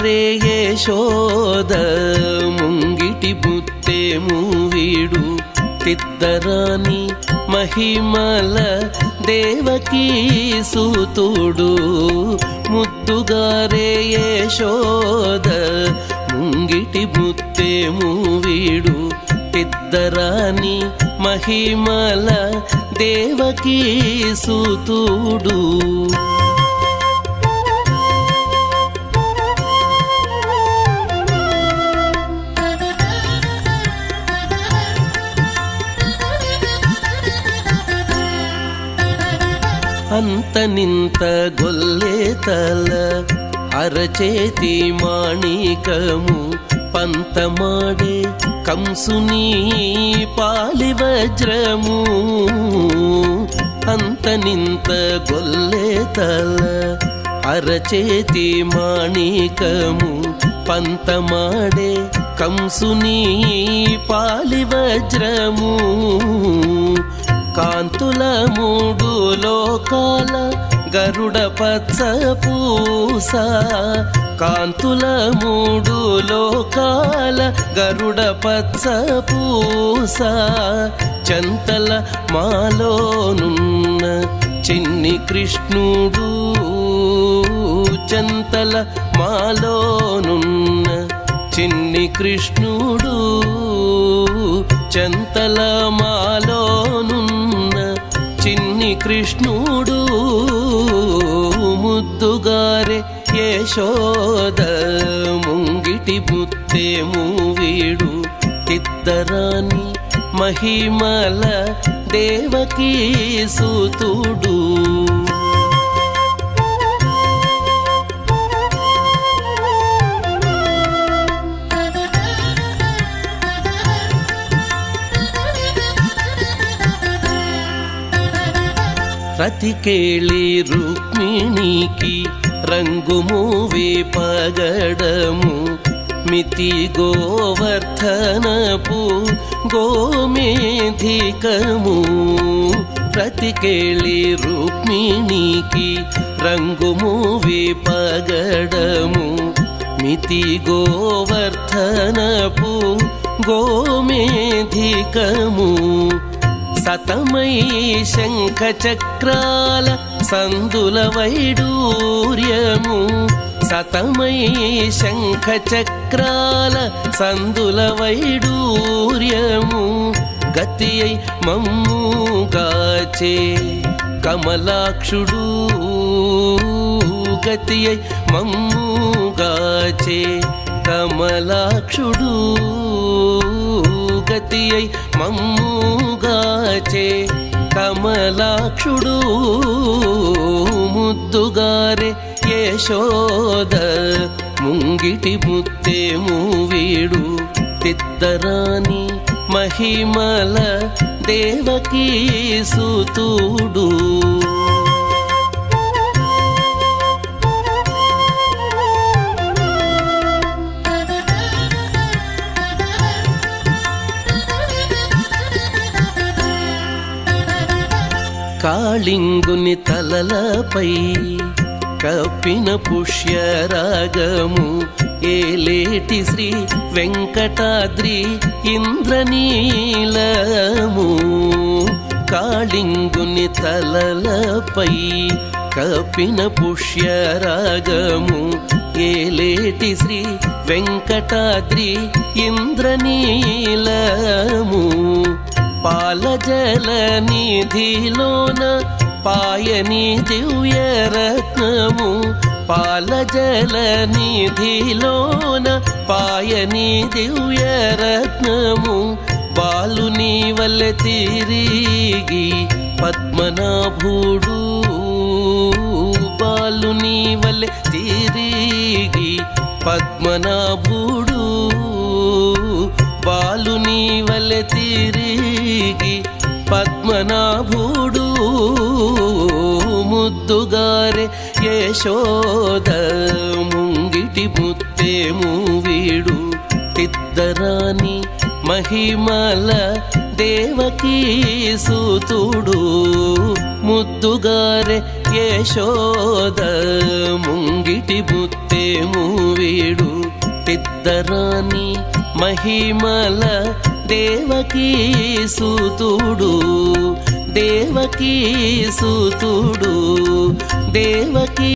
ముద్దుగారే యశోద ముంగిటి బుత్తే మూవీడు తిద్దరాని మహిమల దేవకీ సూతుడు ముద్దుగారే యశోద ముంగిటి బుత్తే మూవీడు తిద్దరాని మహిమల దేవకీ సూతుడు అంత నింత గొల్లే తల అరచేతి మాణికము పంతమాడే కంసుని పాలి వజ్రము అంత నింత గొల్లే తల అరచేతి మాణికము పంతమాడే కంసుని పాలి వజ్రము కాంతుల మూడు లోకాల గరుడ పచ్చ పూస కాంతుల మూడు లోకాల గరుడ పచ్చ పూస చంతల మాలోనున్న చిన్ని కృష్ణుడు చంతల మాలోనున్న చిన్ని కృష్ణుడు చంతల మాలోనున్న చిన్ని కృష్ణుడు ముద్దుగారే యశోద ముంగిటి బుత్తే మూవీడు తిద్దరాని మహిమల దేవకీ సూతుడు రతికేళి రుక్మిణికి రంగు మూవే పగడము మితి గోవర్ధనపు గోమేధికము రతికేళి రుక్మిణికి రంగు మూవే పగడము మితి గోవర్ధనపు గోమేధికము సతమై శంఖ చక్రాల సందుల వైడూర్యము సతమై శంఖ చక్రాల సందుల వైడూర్యము గతి అయి మమ్ముగాచే కమలాక్షుడు గతి అయి మమ్ముగాచే కమలాక్షుడు గతి అయి మమ్ముగాచే కమలాక్షుడు ముద్దుగారే యశోద ముంగిటి బుత్తే మూవీడు తిద్దరాని మహిమల దేవకీ సూతుడు కాళింగుని తలలపై కప్పిన పుష్యరాగము ఏలేటి శ్రీ వెంకటాద్రి ఇంద్రనీలము కాళింగుని తలలపై కప్పిన పుష్యరాగము ఏలేటి శ్రీ వెంకటాద్రి ఇంద్రనీలము పాలజల నిధిలోన పాయని దివ్యరత్నము పాలజల నిధిలోన పాయని దివ్యరత్నము బాలుని వల్లె తిరిగి పద్మనాభుడు బాలుని వల్లె తిరిగి పద్మనాభుడు బాలుని వల్లె తిరిగి పద్మనాభుడు ముద్దుగారే యశోద ముంగిటి బుత్తే మూవీడు తిద్దరాని మహిమల దేవకీ సూతుడు ముద్దుగారే యశోద ముంగిటి బుత్తే ముత్తేము వీడు పెద్దరాని మహిమల దేవకీ సూతుడు దేవకీ సూతుడు దేవకీ